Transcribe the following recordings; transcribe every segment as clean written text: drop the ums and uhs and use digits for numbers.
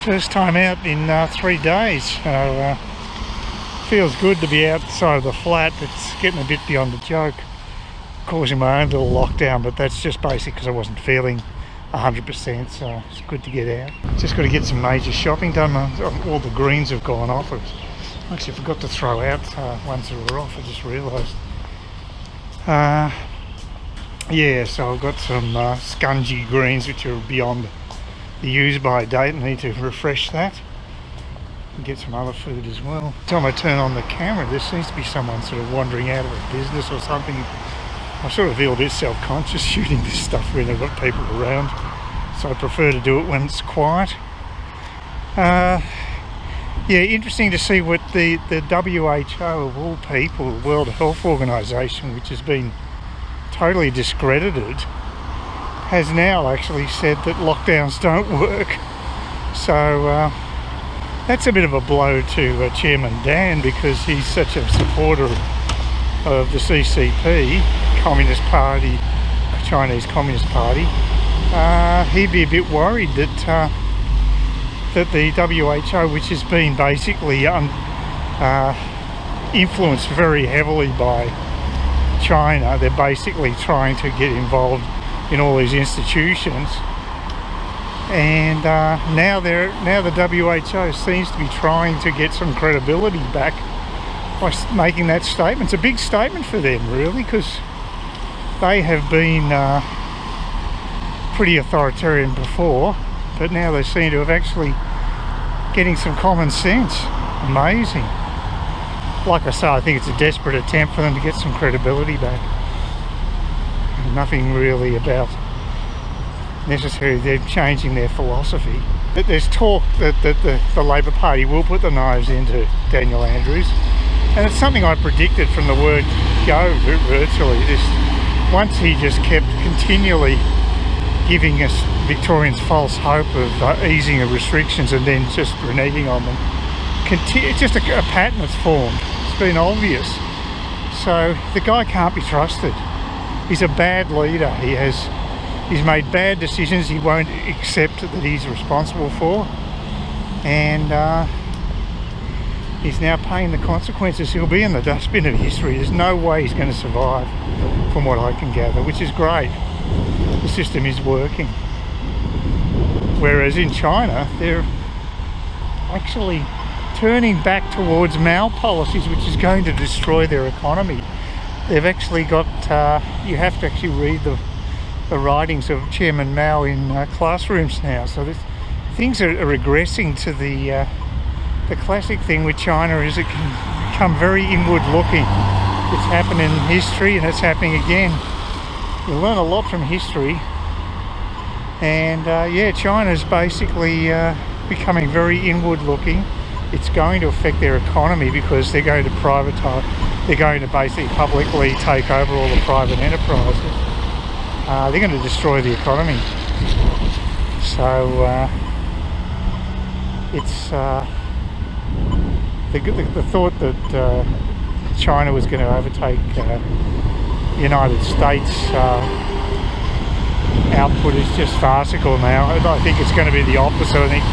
First time out in 3 days, so feels good to be outside of the flat. It's getting a bit beyond the joke, causing my own little lockdown, but that's just basically because I wasn't feeling 100%, so it's good to get out. Just got to get some major shopping done. All the greens have gone off. I actually forgot to throw out ones that were off, I just realised. Yeah, so I've got some scungy greens which are beyond the use by date. I need to refresh that and get some other food as well. Every time I turn on the camera, there seems to be someone sort of wandering out of a business or something. I sort of feel a bit self-conscious shooting this stuff when I've got people around, so I prefer to do it when it's quiet. Yeah, interesting to see what the WHO, of all people, the World Health Organization, which has been totally discredited, has now actually said that lockdowns don't work. So that's a bit of a blow to Chairman Dan, because he's such a supporter of the CCP, Communist Party, Chinese Communist Party. He'd be a bit worried that that the WHO, which has been basically influenced very heavily by China, they're basically trying to get involved in all these institutions, and now the WHO seems to be trying to get some credibility back by making that statement. It's a big statement for them, really, because they have been pretty authoritarian before, but now they seem to have actually getting some common sense. Amazing. Like I say, I think it's a desperate attempt for them to get some credibility back. Nothing really about necessarily they're changing their philosophy. But there's talk that the Labor Party will put the knives into Daniel Andrews, and it's something I predicted from the word go virtually. Once he just kept continually giving us Victorians false hope of easing of restrictions and then just reneging on them. It's just a pattern that's formed. It's been obvious. So the guy can't be trusted. He's a bad leader. He's made bad decisions he won't accept that he's responsible for, and he's now paying the consequences. He'll be in the dustbin of history. There's no way he's going to survive, from what I can gather, which is great. The system is working. Whereas in China, they're actually turning back towards Mao policies, which is going to destroy their economy. They've actually got, you have to actually read the writings of Chairman Mao in classrooms now. So things are regressing to the classic thing with China is it can become very inward looking. It's happened in history and it's happening again. You learn a lot from history, and yeah, China's basically becoming very inward looking. It's going to affect their economy because they're going to privatise. They're going to basically publicly take over all the private enterprises. They're going to destroy the economy. So it's the thought that China was going to overtake the United States output is just farcical now. I think it's going to be the opposite. I think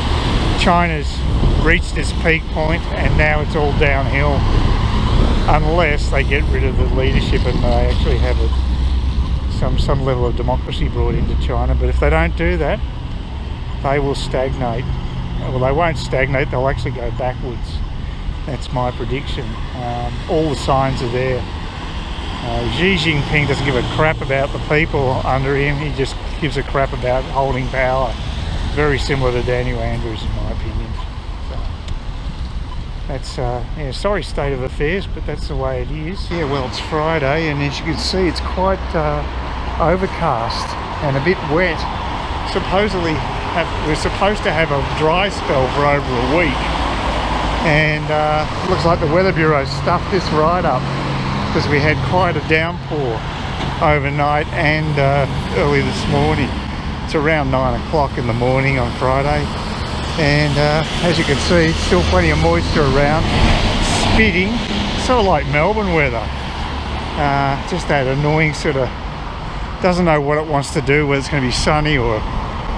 China's reached its peak point and now it's all downhill, unless they get rid of the leadership and they actually have some level of democracy brought into China. But if they don't do that, they will stagnate. Well, they won't stagnate, they'll actually go backwards. That's my prediction. All the signs are there. Xi Jinping doesn't give a crap about the people under him, he just gives a crap about holding power. Very similar to Daniel Andrews, in my opinion. So that's yeah, sorry state of affairs, but that's the way it is. Yeah, well, it's Friday, and as you can see, it's quite overcast and a bit wet. Supposedly, we're supposed to have a dry spell for over a week, and looks like the Weather Bureau stuffed this right up because we had quite a downpour overnight and early this morning. It's around 9 o'clock in the morning on Friday, and as you can see, still plenty of moisture around, spitting, sort of like Melbourne weather. Just that annoying sort of, doesn't know what it wants to do, whether it's going to be sunny or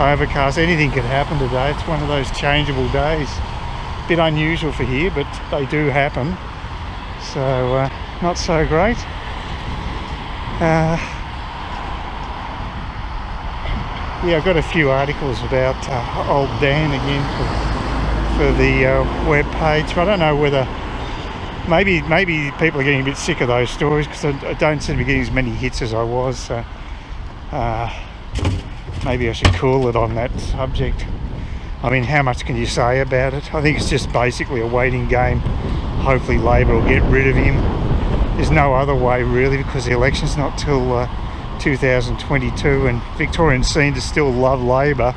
overcast. Anything could happen today. It's one of those changeable days. Bit unusual for here, but they do happen. So not so great. Yeah, I've got a few articles about Old Dan again for the web page. But I don't know whether maybe people are getting a bit sick of those stories, because I don't seem to be getting as many hits as I was. So maybe I should cool it on that subject. I mean, how much can you say about it? I think it's just basically a waiting game. Hopefully Labor will get rid of him. There's no other way really, because the election's not till 2022, and Victorians seem to still love Labor.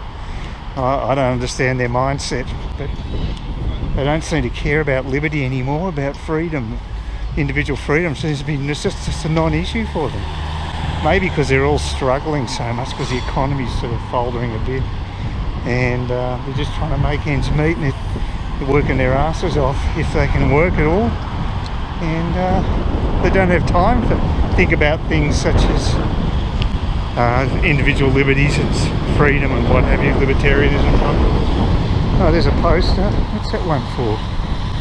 I don't understand their mindset, but they don't seem to care about liberty anymore, about freedom. Individual freedom seems to be just a non-issue for them. Maybe because they're all struggling so much, because the economy's sort of faltering a bit, and they're just trying to make ends meet, and they're working their asses off if they can work at all, and they don't have time to think about things such as individual liberties and freedom and what have you, libertarianism. Oh, there's a poster. What's that one for?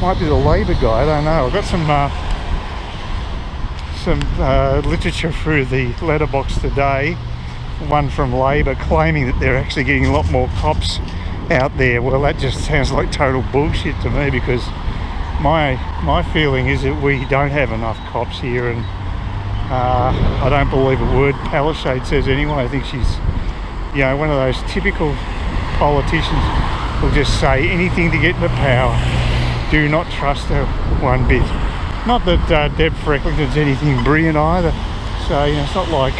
Might be the Labor guy, I don't know. I've got some literature through the letterbox today, one from Labor claiming that they're actually getting a lot more cops out there. Well, that just sounds like total bullshit to me, because my feeling is that we don't have enough cops here, and I don't believe a word Palaszczuk says anyway. I think she's, you know, one of those typical politicians who'll just say anything to get into power. Do not trust her one bit. Not that Deb Frecklington's anything brilliant either, so you know, it's not like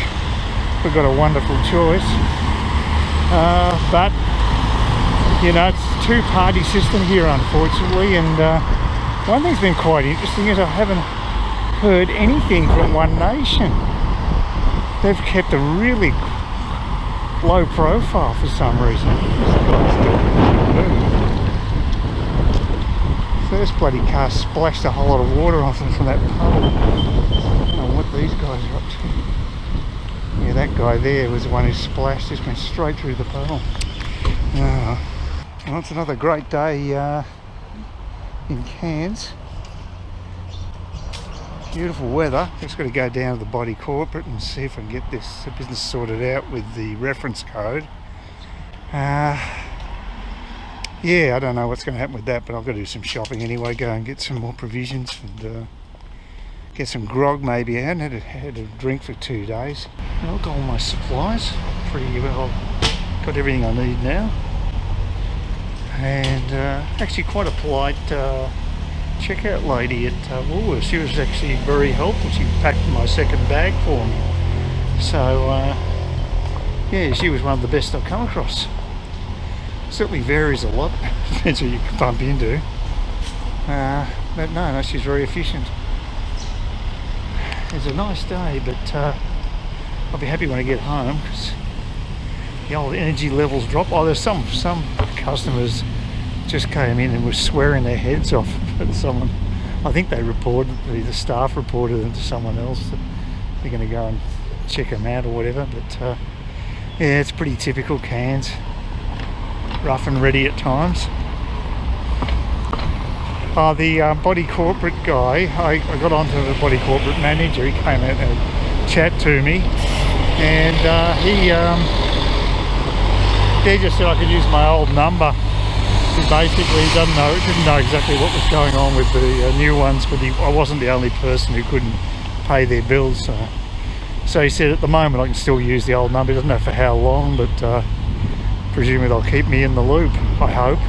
we've got a wonderful choice. But you know, it's a two-party system here, unfortunately, and one thing's been quite interesting is I haven't heard anything from One Nation. They've kept a really low profile for some reason. First bloody car splashed a whole lot of water off them from that puddle. I don't know what these guys are up to. Yeah, that guy there was the one who splashed, just went straight through the puddle. Well, it's another great day in Cairns. Beautiful weather. Just got to go down to the body corporate and see if I can get this business sorted out with the reference code. Yeah, I don't know what's going to happen with that, but I've got to do some shopping anyway, go and get some more provisions and get some grog maybe. I hadn't had a drink for 2 days. And I've got all my supplies pretty well, got everything I need now. And actually quite a polite checkout lady at Woolworths. She was actually very helpful. She packed my second bag for me. So yeah, she was one of the best I've come across. Certainly varies a lot, depends who you can bump into. But no, she's very efficient. It's a nice day, but I'll be happy when I get home, because the old energy levels drop. Oh, there's some customers just came in and were swearing their heads off at someone. I think they reported, the staff reported them to someone else, that they're going to go and check them out or whatever. But yeah, it's pretty typical Cairns. Rough and ready at times. The body corporate guy, I got onto the body corporate manager. He came out and chat to me, and he just said I could use my old number. He basically didn't know exactly what was going on with the new ones, but I wasn't the only person who couldn't pay their bills. So he said at the moment I can still use the old number. He doesn't know for how long, but presumably they'll keep me in the loop, I hope.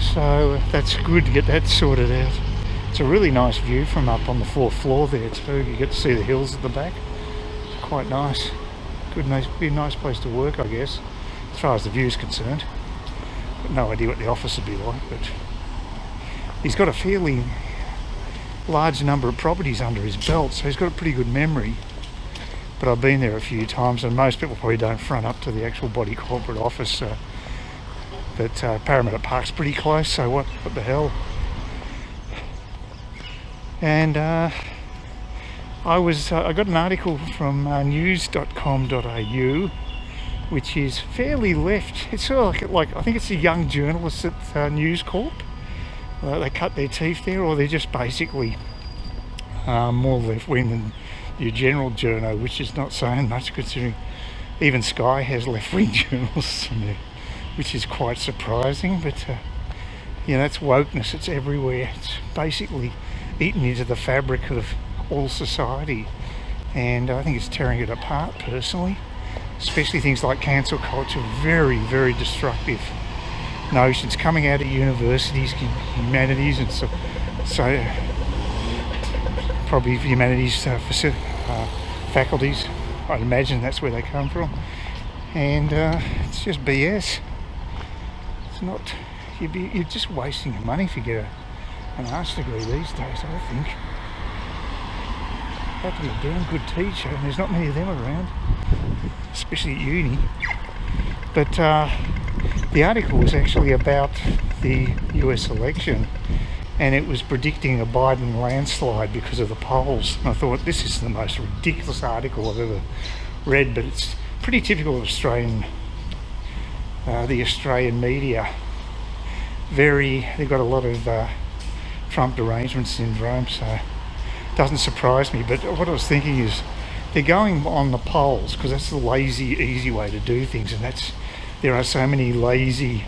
So that's good to get that sorted out. It's a really nice view from up on the 4th floor there too. You get to see the hills at the back. It's quite nice. Be a nice place to work, I guess, as far as the view's concerned. Got no idea what the office would be like, but he's got a fairly large number of properties under his belt, so he's got a pretty good memory. But I've been there a few times, and most people probably don't front up to the actual body corporate office. But Parramatta Park's pretty close, so what the hell? And I got an article from news.com.au which is fairly left. It's sort of like I think it's the young journalists at News Corp. They cut their teeth there, or they're just basically more left-wing than your general journo, which is not saying much considering even Sky has left-wing journalists in there, which is quite surprising. But you know, it's wokeness, it's everywhere. It's basically eaten into the fabric of all society, and I think it's tearing it apart personally, especially things like cancel culture. Very, very destructive notions coming out of universities, humanities, and so probably humanities faculties. I'd imagine that's where they come from, and it's just BS. It's not. You're just wasting your money if you get an arts degree these days, I think. You have to be a damn good teacher, and there's not many of them around, especially at uni. But the article was actually about the US election, and it was predicting a Biden landslide because of the polls. And I thought, this is the most ridiculous article I've ever read, but it's pretty typical of the Australian media. They've got a lot of Trump derangement syndrome, so it doesn't surprise me. But what I was thinking is, they're going on the polls because that's the lazy, easy way to do things, and there are so many lazy,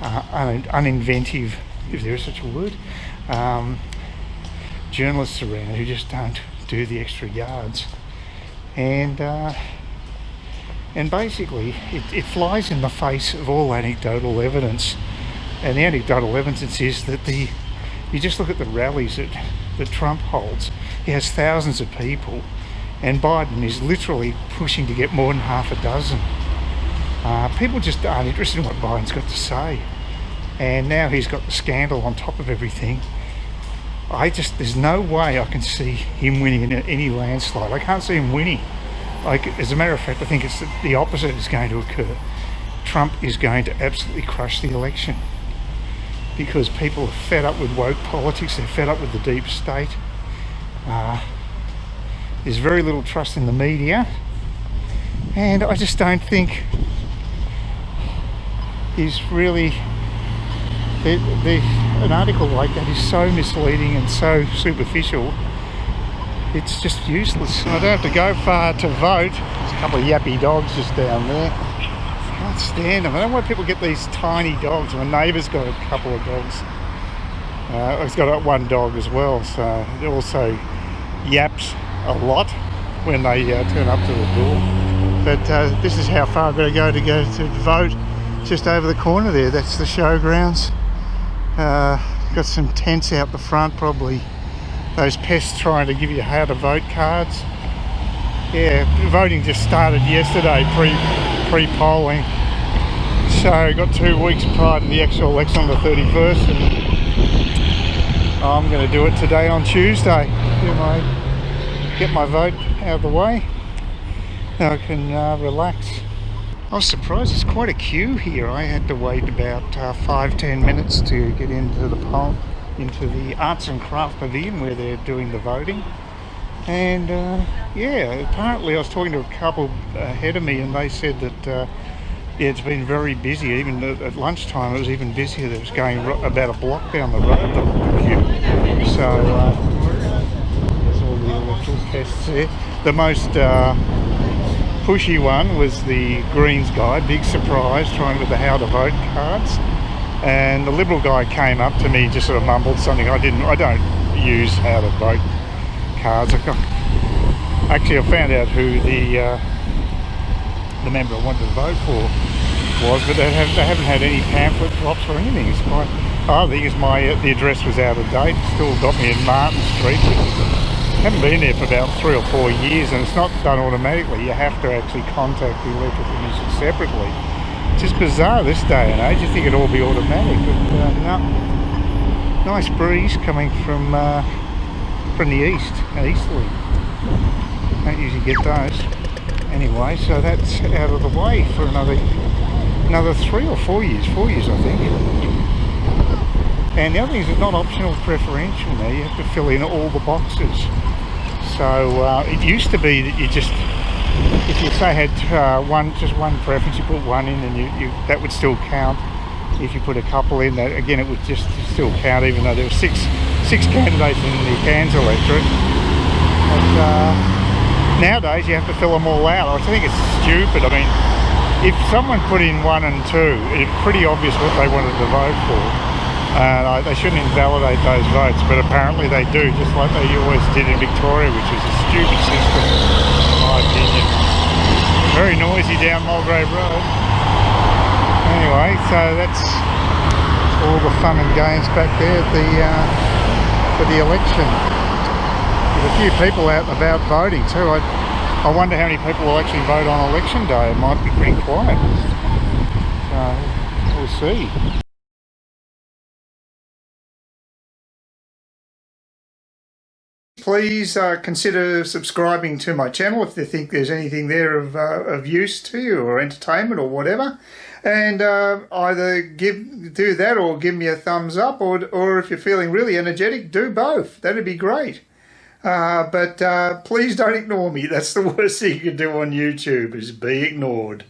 uninventive, if there is such a word, journalists around who just don't do the extra yards, and basically it flies in the face of all anecdotal evidence. And the anecdotal evidence is that you just look at the rallies that Trump holds. He has thousands of people, and Biden is literally pushing to get more than half a dozen. People just aren't interested in what Biden's got to say. And now he's got the scandal on top of everything. There's no way I can see him winning in any landslide. I can't see him winning. As a matter of fact, I think it's the opposite is going to occur. Trump is going to absolutely crush the election, because people are fed up with woke politics, they're fed up with the deep state. There's very little trust in the media, and I just don't think he's really... an article like that is so misleading and so superficial, it's just useless. I don't have to go far to vote. There's a couple of yappy dogs just down there. I can't stand them. I don't know why people get these tiny dogs. My neighbour's got a couple of dogs. He's got one dog as well, so it also yaps a lot when they turn up to the door. But this is how far I've got to go to vote. Just over the corner there, that's the showgrounds. Got some tents out the front, probably those pests trying to give you how to vote cards. Yeah, voting just started yesterday, pre-polling. So got 2 weeks prior to the actual election on the 31st, and I'm going to do it today on Tuesday. Get my vote out of the way. Now I can relax. I was surprised, it's quite a queue here. I had to wait about 5-10 minutes to get into the Arts and Craft Pavilion where they're doing the voting. And yeah, apparently I was talking to a couple ahead of me, and they said that yeah, it's been very busy. Even at lunchtime it was even busier. It was going about a block down the road, the queue. So there's all the electoral tests there. The most pushy one was the Greens guy, big surprise, trying with the how to vote cards. And the Liberal guy came up to me, just sort of mumbled something. I don't use how to vote cards. Actually, I found out who the member I wanted to vote for was, but they haven't had any pamphlet drops or anything. It's quite. I think the address was out of date. It still got me in Martin Street. I haven't been there for about 3 or 4 years, and it's not done automatically. You have to actually contact the electoral commission separately. It's just bizarre this day and age. You think it'd all be automatic, but no. Nice breeze coming from the east, easterly. Don't usually get those. Anyway, so that's out of the way for another 3 or 4 years. 4 years, I think. And the other thing is it's not optional, preferential now. You have to fill in all the boxes. So it used to be that you just if you say had just one preference, you put one in, and that would still count. If you put a couple in, that again it would just still count, even though there were six candidates in the Cairns electorate. But nowadays you have to fill them all out. I think it's stupid. I mean, if someone put in 1 and 2, it's pretty obvious what they wanted to vote for. They shouldn't invalidate those votes, but apparently they do, just like they always did in Victoria, which is a stupid system, in my opinion. Very noisy down Mulgrave Road. Anyway, so that's all the fun and games back there for the election. There's a few people out and about voting too. I wonder how many people will actually vote on election day. It might be pretty quiet. So we'll see. Please consider subscribing to my channel if you think there's anything there of use to you, or entertainment or whatever. And either do that or give me a thumbs up, or if you're feeling really energetic, do both. That'd be great. But please don't ignore me. That's the worst thing you can do on YouTube, is be ignored.